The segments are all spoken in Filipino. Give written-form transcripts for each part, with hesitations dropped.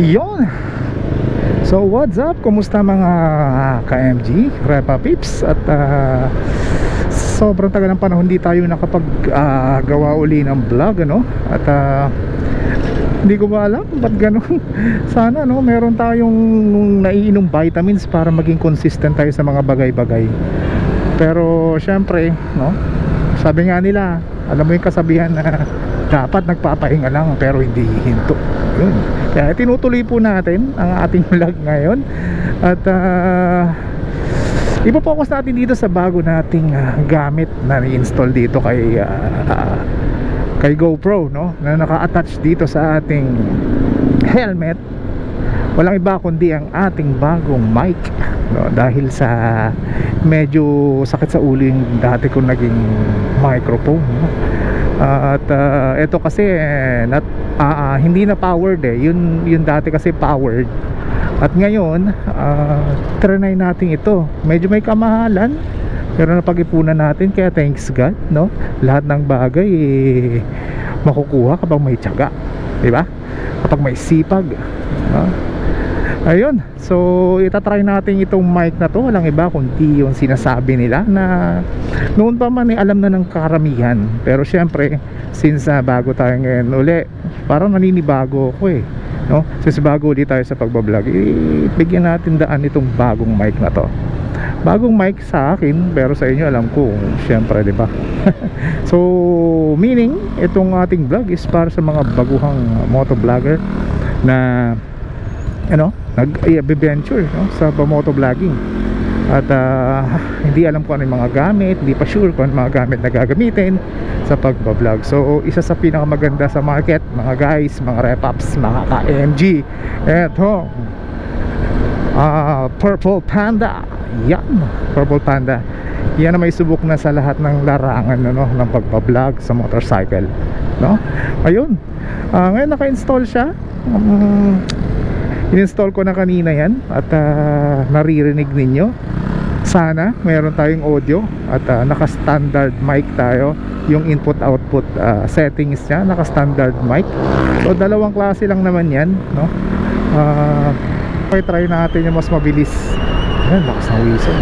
Yon. So what's up? Kumusta mga ka-MG, Repa Pips? At sobrang tagal ng panahon hindi tayo nakapag gawa uli ng vlog, ano? At hindi ko ba alam ba't ganun. Sana meron tayong naiinom vitamins para maging consistent tayo sa mga bagay-bagay. Pero syempre, sabi nga nila, alam mo yung kasabihan na dapat nagpapahinga lang pero hindi hinto. Yun. Kaya tinutuloy po natin ang ating vlog ngayon. At ipo-focus natin dito sa bago nating gamit na i-install dito kay GoPro, na naka-attach dito sa ating helmet. Walang iba kundi ang ating bagong mic, dahil sa medyo sakit sa ulo yung dati kong naging microphone, at ito kasi hindi na powered yung dati kasi powered. At ngayon trinay natin ito. Medyo may kamahalan pero napag-ipunan natin, kaya thanks God, lahat ng bagay makukuha kapag may tiyaga, diba? Kapag may sipag, ayun. So itatry natin itong mic na to. Walang iba kundi yung sinasabi nila na noon pa man alam na ng karamihan. Pero syempre since bago tayo ngayon uli, parang naninibago ako since bago ulit tayo sa pagbablog, bigyan natin daan itong bagong mic na to. Bagong mic sa akin, pero sa inyo alam ko syempre, diba? So meaning itong ating vlog is para sa mga baguhang motovlogger na nag-venture sa motovlogging. At hindi alam kung ano yung mga gamit, hindi pa sure kung ano mga gamit na gagamitin sa pagbablog. So isa sa pinakamaganda sa market, mga guys, mga repaps, mga ka-MG, eto Purple Panda. Yan, Purple Panda. Yan na may subok na sa lahat ng larangan ng pagbablog sa motorcycle, ayun. Ngayon naka-install siya. In-install ko na kanina yan. At naririnig ninyo. Sana meron tayong audio. At naka-standard mic tayo. Yung input-output settings nya, naka-standard mic. So dalawang klase lang naman yan, try natin yung mas mabilis. Ayan, lakas ng whistle.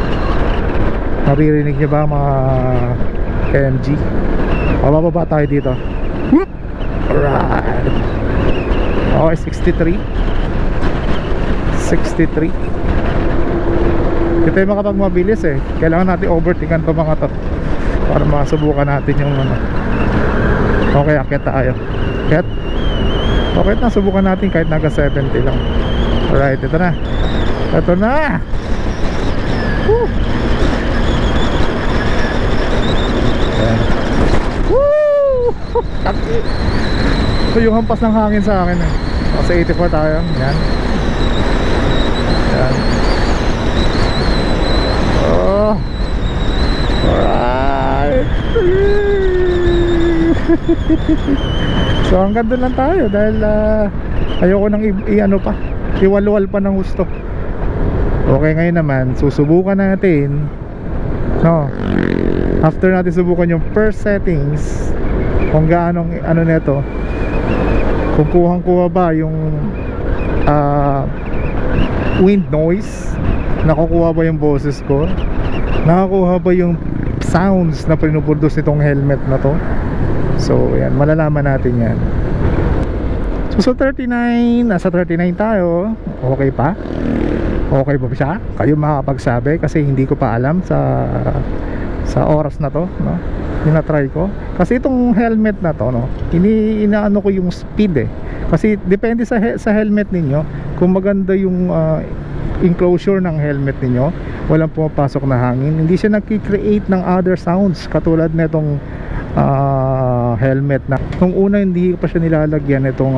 Naririnig nyo ba mga KMG? Bababa tayo dito. Alright. Okay, 63. Hindi tayo makapagmabilis kailangan natin overtaken to mga to para masubukan natin yung okay, akit tayo. Okay na, subukan natin kahit naga 70 lang. Alright, ito na. Woo! Woo! Ito yung hampas ng hangin sa akin Sa 84 tayo. Yan. Oh. Alright. So hanggang doon lang tayo dahil ayoko nang iwalwal pa ng gusto. Okay, ngayon naman susubukan natin after natin subukan yung first settings kung gaano nito, kung kuha ba yung wind noise, nakukuha ba yung boses ko, nakakuha ba yung sounds na pinuproduce nitong helmet na to. So yan, malalaman natin yan. So 39, nasa 39 tayo. Okay pa? Okay ba siya? Kayo makakapagsabi kasi hindi ko pa alam sa oras na to, Tinatry ko. Kasi itong helmet na to, inaano ko yung speed Kasi depende sa helmet ninyo. Kung maganda yung enclosure ng helmet ninyo, walang pumapasok na hangin, hindi siya nagki-create ng other sounds katulad nitong helmet na nung una hindi pa siya nilalagyan itong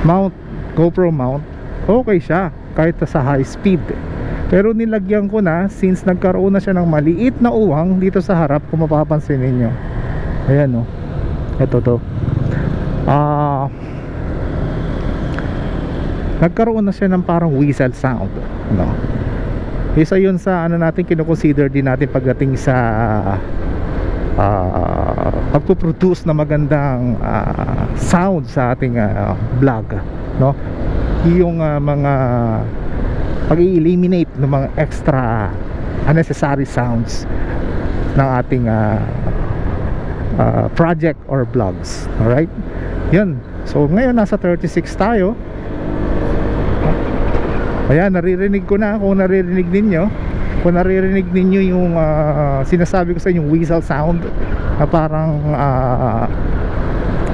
mount, GoPro mount. Okay siya kahit sa high speed, pero nilagyan ko na since nagkaroon na siya ng maliit na uwang dito sa harap. Kung mapapansin ninyo, ayan ito to, nagkaroon na siya ng parang whistle sound, isa yun sa natin kinoconsider din natin pagdating sa pagpuproduce na magandang sound sa ating vlog, yung mga pag-eliminate ng mga extra unnecessary sounds ng ating project or vlogs. Alright, yun. So ngayon nasa 36 tayo. Ayan, naririnig ko na. Kung naririnig ninyo, kung naririnig ninyo yung sinasabi ko sa inyo, yung whistle sound na parang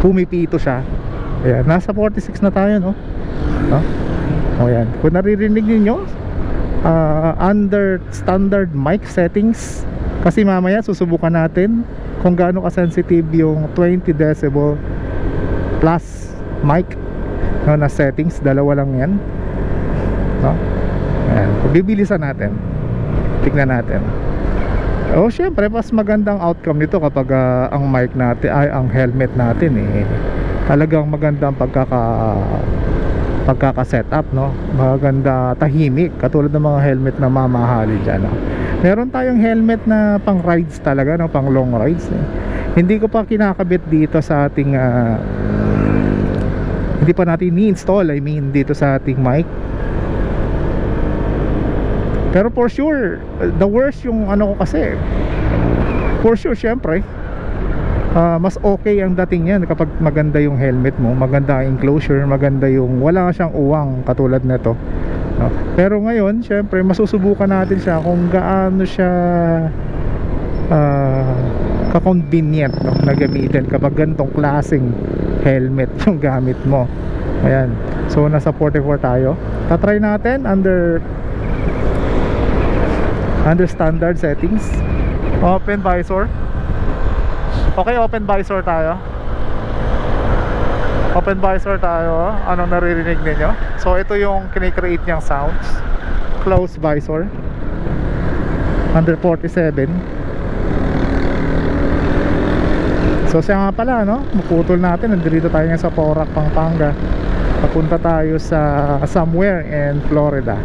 pumipito siya. Ayan, nasa 46 na tayo, no? O yan, kung naririnig ninyo, under standard mic settings, kasi mamaya susubukan natin kung gaano ka-sensitive yung 20 decibel plus mic, no, na settings. Dalawa lang yan, no? Ayan, bibilisan natin, tignan natin. Syempre mas magandang outcome nito kapag ang mic natin ay ang helmet natin talagang magandang pagkaka-setup, no? Maganda, tahimik, katulad ng mga helmet na mamahali dyan, no? Meron tayong helmet na pang rides talaga, no? Pang long rides, Hindi ko pa kinakabit dito sa ating hindi pa natin ni-install, I mean dito sa ating mic. Pero for sure, the worst yung ano ko kasi, for sure syempre mas okay ang dating yan kapag maganda yung helmet mo, maganda ang enclosure, maganda yung wala siyang uwang katulad nito, no? Pero ngayon syempre masusubukan natin siya kung gaano siya ka-convenient, no, na gamitin kapag ganitong klaseng helmet yung gamit mo. Ayan, so nasa 44 tayo. Tatry natin under standard settings. Open visor. Okay, open visor tayo. Open visor tayo. Anong naririnig ninyo? So ito yung kinikreate niyang sounds. Close visor. Under 47. So siya nga pala, no? Maputol natin. Nandito tayo nga sa Porac, Pampanga. Papunta tayo sa somewhere in Florida.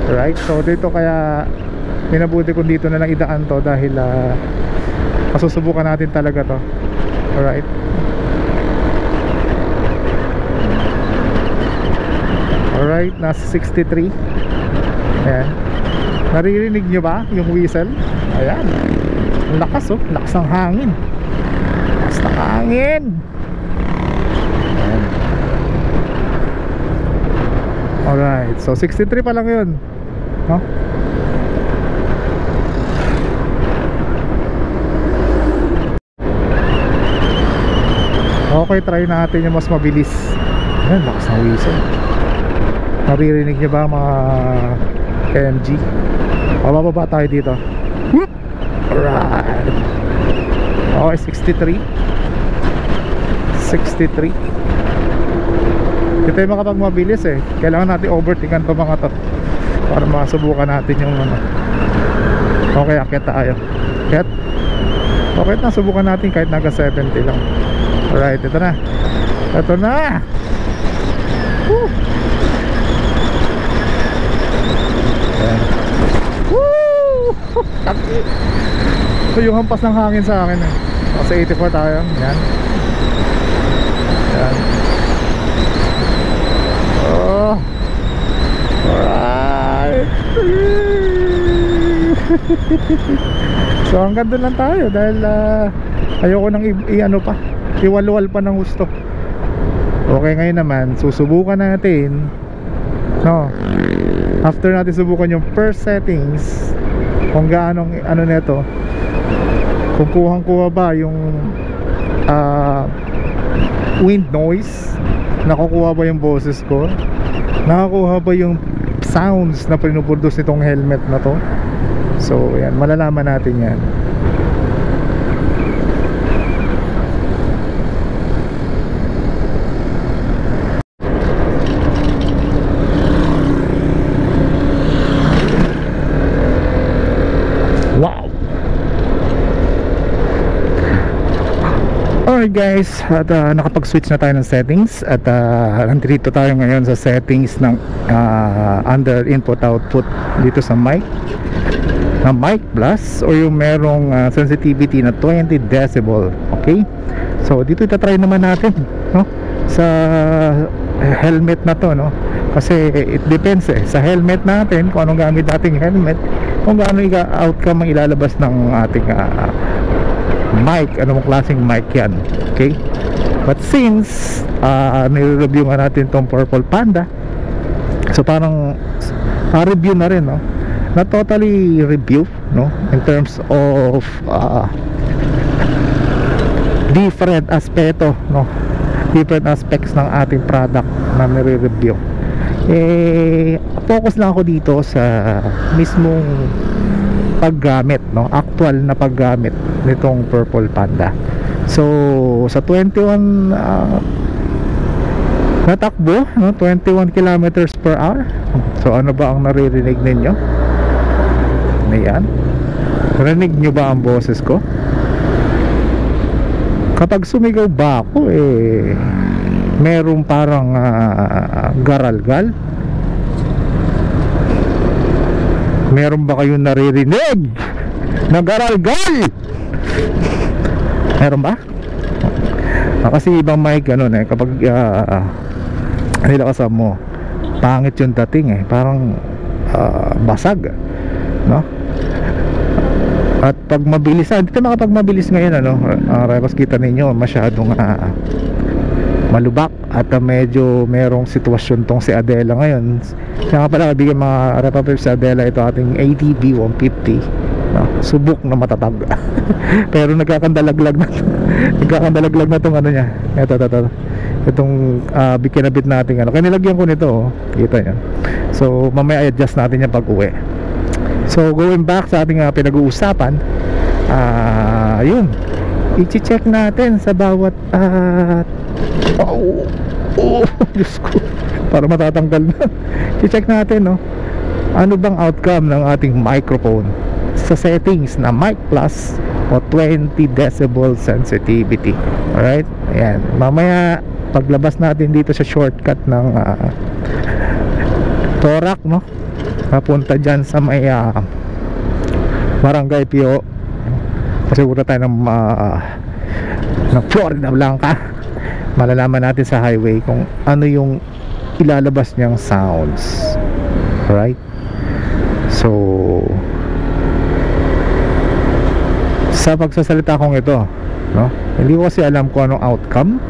Right? So dito kaya minabuti kung dito na lang idaan to dahil masusubukan natin talaga to. Alright, alright, nasa 63. Ayan, naririnig nyo ba yung whistle? Ayan, lakas, oh, lakas ng hangin, lakas ng hangin. Ayan. Alright, so 63 pa lang yun, no? Okay, try natin yung mas mabilis. Ayan, lakas ng whistle. Naririnig nyo ba mga KMG? Bababa tayo dito. Whoop! Alright. Okay, 63. 63. Hindi tayo makapagmabilis kailangan natin overtaken to mga to para masubukan natin yung ano. Okay, akit tayo. Akit. Okay, na subukan natin kahit naga 70 lang. Alright, ito na. Ito na. Woo! Ayan. Woo! Ito yung hampas ng hangin sa akin Sa 84 tayo. Ayan. Ayan. Oh. Alright. So hanggang doon lang tayo dahil ayoko nang i-ano pa, iwalwal pa ng gusto. Okay, ngayon naman susubukan natin, no, after natin subukan yung first settings, kung gaano ano nito, kung kuhang-kuha ba yung wind noise, nakukuha ba yung boses ko, nakakuha ba yung sounds na pinuproduce nitong helmet na to. So yan, malalaman natin yan. Alright guys, at nakapag-switch na tayo ng settings at nandito tayo ngayon sa settings ng under input-output dito sa mic, na mic plus or yung merong sensitivity na 20 decibel. Okay, so dito itatry naman natin, no, sa helmet na to, no, Kasi it depends sa helmet natin, kung anong gamit nating helmet, kung gaano outcome ang ilalabas ng ating mic, anong klaseng mic yan. Okay, but since nire-review nga natin tong Purple Panda, so parang review na rin, no? Not totally review, no, in terms of different aspeto, no, different aspects ng ating product na nire-review. Focus lang ako dito sa mismong paggamit, no, actual na paggamit nitong Purple Panda. So sa 21 natakbo, no, 21 kilometers per hour. So ano ba ang naririnig ninyo? Ayan, narinig nyo ba ang boses ko? Kapag sumigaw ba ako, merong parang garalgal? Meron ba kayong naririnig na garalgal? Meron ba? Kasi ibang mic ganun kapag nilakasan mo, pangit yung dating parang basag, no? At pag mabilis, dito nakapag mabilis ngayon, Rivals, kita ninyo masyadong malubak at medyo merong sitwasyon tong si Adela ngayon. Kaya pala kaibigan mga Rivals, si Adela, ito ating ATV 150, no? Subok na matatag. Pero nagkakandalaglag na tong ano niya. Ito itong kinabit natin kaya nilagyan ko nito, kita nyo. So mamaya i-adjust natin yan pag uwi. So going back sa ating pinag-uusapan, yun, i-check natin sa bawat Diyos ko, para matatanggal na. I-check natin, no, ano bang outcome ng ating microphone sa settings na Mic Plus o 20 decibel sensitivity. Alright, ayan, mamaya paglabas natin dito sa shortcut ng Torak, no, papunta dyan sa may Barangay Pio, kasi siguro tayo ng Florida Blanca, malalaman natin sa highway kung ano yung ilalabas niyang sounds. Right, so sa pagsasalita kong ito, no, hindi ko kasi alam kung anong outcome,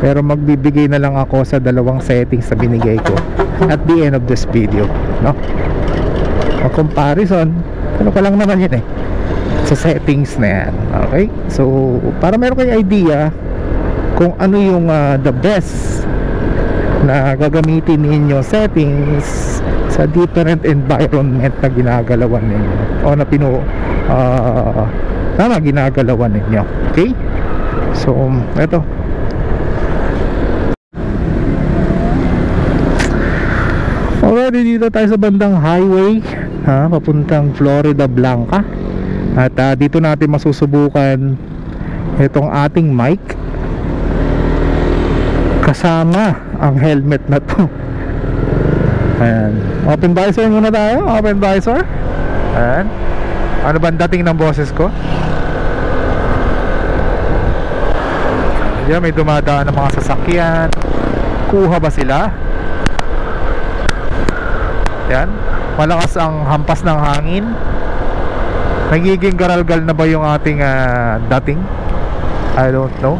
pero magbibigay na lang ako sa dalawang settings na binigay ko at the end of this video, no? A comparison, ano pa lang naman yun sa settings na yan. Okay, so para meron kayong idea kung ano yung the best na gagamitin ninyo settings sa different environment na ginagalawan ninyo o na ginagalawan ninyo. Okay, so eto, already dito tayo sa bandang highway, papuntang Florida Blanca. At dito natin masusubukan itong ating mic kasama ang helmet na to. Ayan, open visor muna tayo. Open visor. Ayan, ano ba ang dating ng boses ko? Ayan, may dumadaan ng mga sasakyan. Kuha ba sila? Yan, malakas ang hampas ng hangin. Nagiging garalgal na ba yung ating dating? I don't know.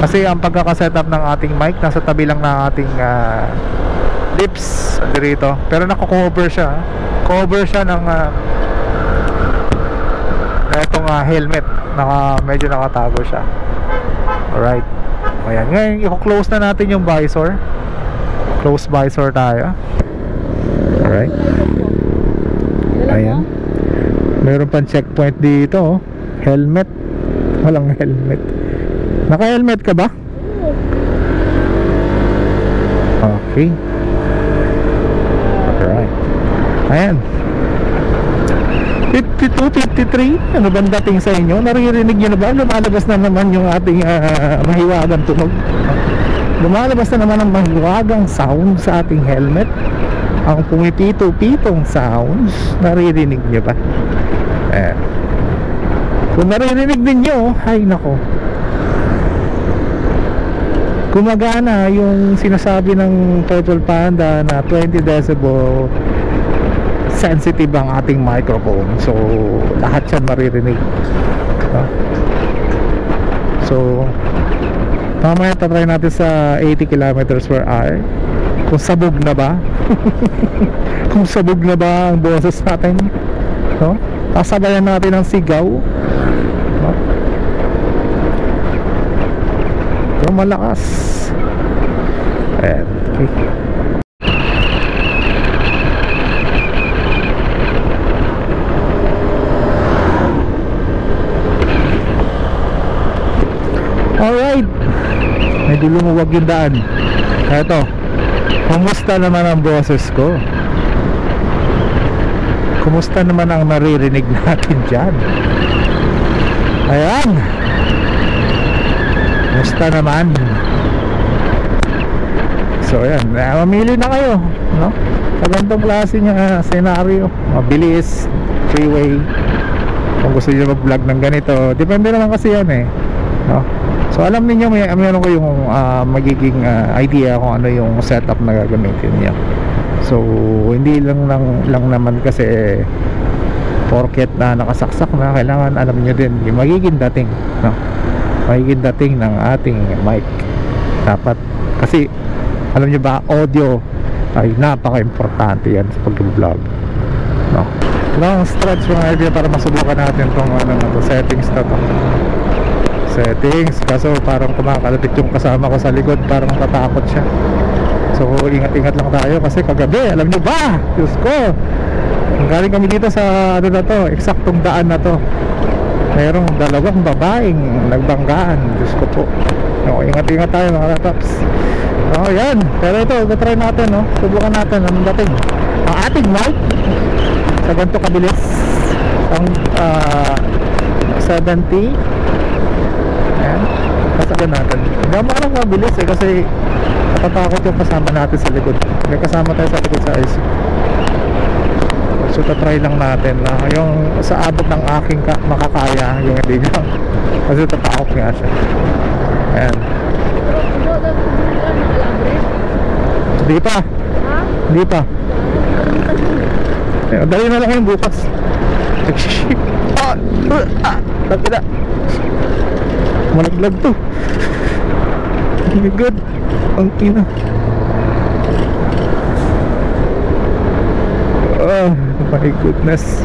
Kasi ang pagkakasetup ng ating mic, nasa tabi lang ng ating lips dito. Pero nako-cover siya. Cover siya ng itong helmet. Medyo nakatago siya. Alright. Ayan, ngayon i-close na natin yung visor. Close visor tayo. Alright. Ayan, meron pang checkpoint dito, helmet. Walang helmet. Naka-helmet ka ba? Okay. Alright. Ayan, 52, 53. Ano bang dating sa inyo? Naririnig nyo na ba? Lumalabas na naman yung ating mahiwagang tunog. Lumalabas na naman ang mahiwagang sound sa ating helmet. Ang pumipito-pitong sounds, naririnig nyo ba? Kung naririnig ninyo, ay nako, gumagana yung sinasabi ng Purple Panda na 20 decibel sensitive ang ating microphone. So lahat yan maririnig, no? So mamaya tatry natin sa 80 kilometers per hour kung sabog na ba. Kung sabog na ba ang boses natin, no? Kasabayan natin ang sigaw, no? Kung malakas. Ayan, okay. Alright, medyo lumuwag yung daan. Eto, kumusta naman ang boses ko? Kumusta naman ang naririnig natin dyan? Ayan, kumusta naman? So ayan, mamili na kayo, no? Sa ganitong klase niya senaryo, mabilis, freeway. Kung gusto nyo mag-vlog ng ganito, depende naman kasi yan eh, no? So alam niyo meron ko yung magiging idea kung ano yung setup na gagamitin niya. So hindi lang naman kasi porket na nakasaksak na, kailangan alam niyo din yung magiging dating, no? Magiging dating ng ating mic. Dapat kasi alam niyo ba, audio ay napaka-importante yan sa pag-vlog, no? Long stretch mga idea para masubukan natin tong settings na to. Settings, kaso parang kumakalapit yung kasama ko sa likod, parang tatakot siya. So ingat-ingat lang tayo kasi kagabi, alam nyo ba, Diyos ko, galing kami dito sa ano na to, eksaktong daan na to, mayroong dalawang babaeng nagbanggaan. Diyos ko po, no, ingat-ingat tayo mga taps. Oh yan, pero ito, try natin, no? Subukan natin anong dating ang ating mic sa ganito kabilis, ang 70. Ayan, kasagan natin. Hindi mo alam mabilis eh, kasi natatakot yung kasama natin sa likod. May kasama tayo sa likod sa IC. So tatry lang natin na yung sa abot ng aking makakaya, yung hindi niya, kasi tatakot nga siya. Ayan. Hindi pa. Hindi pa. Ayan, dali na lang yung bukas. Tagda. Malaglag to. Oh my god, ang ina. Oh my goodness.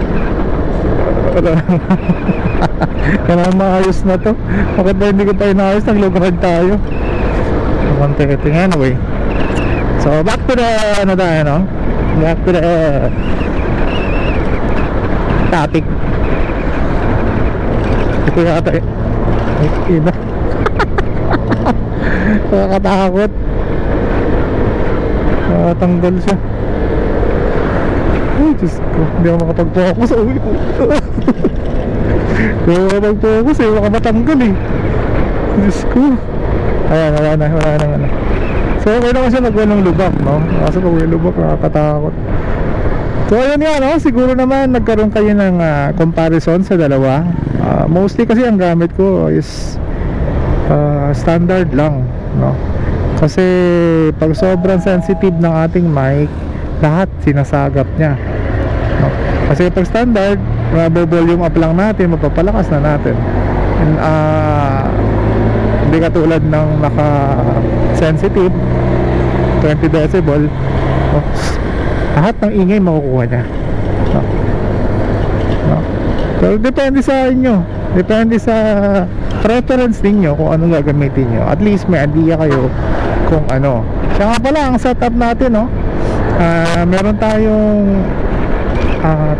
Kailangan maayos na to. Bakit ba hindi ko tayo naayos? Naglugurad tayo. Konti-konti anyway. So back to the ano tayo, no? Back to the topic. Ito yata eh. Ay, ina. Nakakatakot. Nakatanggal siya. Ay, Diyos ko. Hindi ako makapag-focus. Uy, hindi ako makapag-focus eh. Baka matanggal eh. Diyos ko. Ayan, wala na. So, okay naman siya nagwalang lubak, no? Kasi pag may lubak, nakakatakot. So, ayun nga, no? Siguro naman nagkaroon kayo ng comparison sa dalawa. Mostly kasi ang gamit ko is standard lang, no? Kasi pag sobrang sensitive ng ating mic, lahat sinasagap niya, no? Kasi pag standard, volume up lang natin, mapapalakas na natin. And hindi katulad ng naka sensitive 20 decibel, no? Lahat ng ingay makukuha niya, no? No? So depende sa inyo, depende sa preference ninyo kung anong gagamitin nyo. At least may idea kayo kung ano. Siya nga pala ang setup natin, no? Meron tayong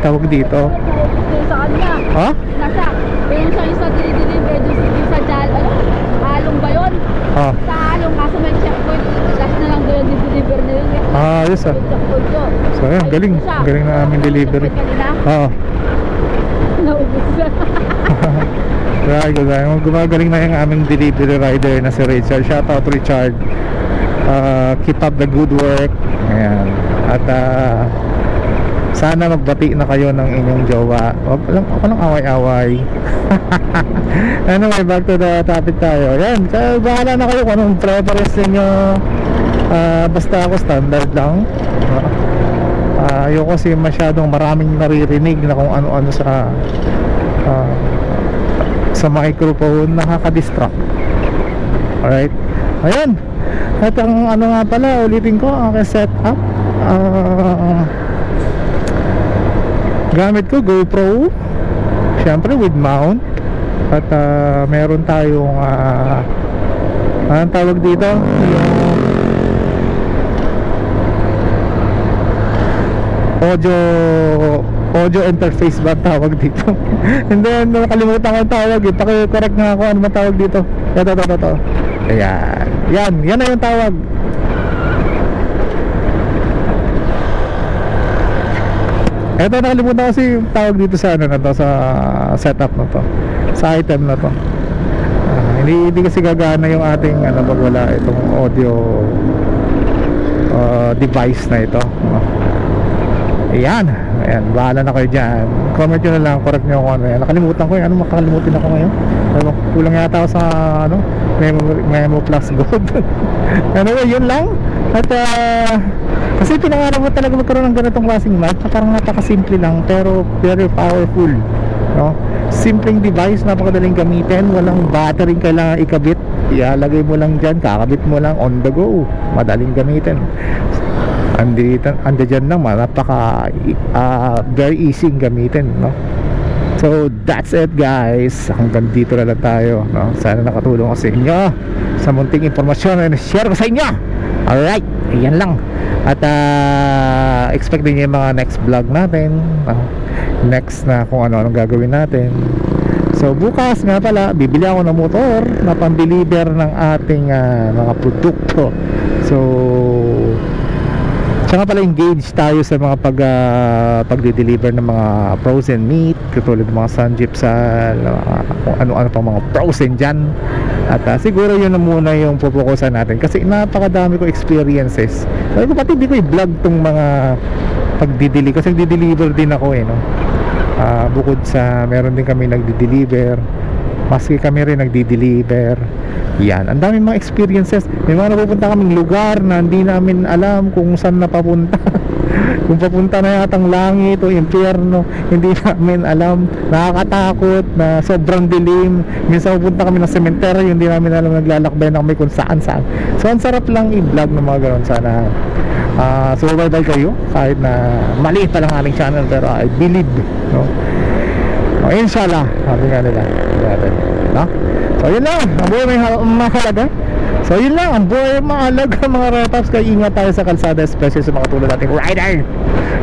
tawag dito sa kanya. ha? Nasa pensa yung sa delivery doon sa Jal, halong ba yun? Sa halong, kaso may checkpoint, last na lang doon yung deliver na yun. Yes ah. Checkpoint yun. So ayan, galing na aming delivery. Naubos na. Gumagaling na yung aming delivery rider na si Richard. Shout out Richard. Keep up the good work. Ayan. At sana magbati na kayo ng inyong jowa. Wag lang away-away. Anyway, back to the topic tayo. Yan, bahala na kayo kung anong preference ninyo. Basta ako standard lang. Ayoko kasi masyadong maraming naririnig na kung ano-ano sa microphone, nakaka-distract. Alright, ayan. At ang ano nga pala, ulitin ko ang setup. Gamit ko GoPro, syempre with mount. At meron tayong anong tawag dito, yung audio interface ba tawag dito? And then nakalimutan ko yung tawag eh. Paki-correct nga ako ano man tawag dito. Ito. Ayan. Yan na yung tawag. Ito, nakalimutan ko kasi yung tawag dito sa ano na to, sa setup na to, sa item na to. Hindi kasi gagana yung ating ano pag wala itong audio device na ito. Ayan, bahala na kayo dyan. Comment nyo na lang, correct nyo kung ano yan. Nakalimutan ko ano makakalimutin ako ngayon. Kulang yata ako sa ano, Memo Plus Gold. Anyway, yun lang. At kasi pinangarap mo talaga magkaroon ng ganitong klaseng mic na parang napakasimple lang pero very powerful, no? Simpleng device, napakadaling gamitin. Walang battery kailangan ikabit. Ilalagay mo lang dyan, kakabit mo lang, on the go. Madaling gamitin. Andiyan lang, napaka very easy gamitin, no? So that's it guys, hanggang dito na lang tayo, no? Sana nakatulong ako sa inyo sa munting informasyon na share ko sa inyo. Alright, ayan lang. At expect din yung mga next vlog natin, next na kung ano-anong gagawin natin. So bukas nga pala, bibili ako ng motor na pang-deliver ng ating mga produkto. So tsaka pala engage tayo sa mga pagde-deliver ng mga frozen meat, katulad ng mga sanjipsal, kung ano-ano pang mga frozen dyan. At siguro yun na muna yung pupukusan natin kasi napakadami ko experiences. Sabi ko pati hindi ko i-vlog tong mga pagde-deliver kasi nagde-deliver din ako no? Bukod sa meron din kami nagde-deliver, maski kami rin nagde-deliver. Yan, ang daming mga experiences. May mga napupunta kaming lugar na hindi namin alam kung saan napapunta. Kung papunta na yatang langit o impyerno, hindi namin alam. Nakakatakot na sobrang dilim. Minsan pupunta kami ng sementeryo, hindi namin alam, naglalakbay na kami kung saan. So ang sarap lang i-vlog ng mga gano'n. Sana survival kayo kahit na maliit pa lang aming channel, pero I believe, no? Inshallah, sabi nga nila, no? So yun lang, ang buhay may mahalaga. So yun lang, ang buhay mahalaga mga retops. Kaya ingat tayo sa kalsada, especially sa mga tulad nating rider.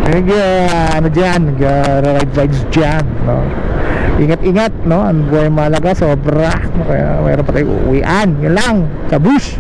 Ano dyan, ride vibes dyan, no? Ingat, no? Ang buhay mahalaga, sobra. Kaya mayroon pa tayong uuwian. Yun lang, kabush!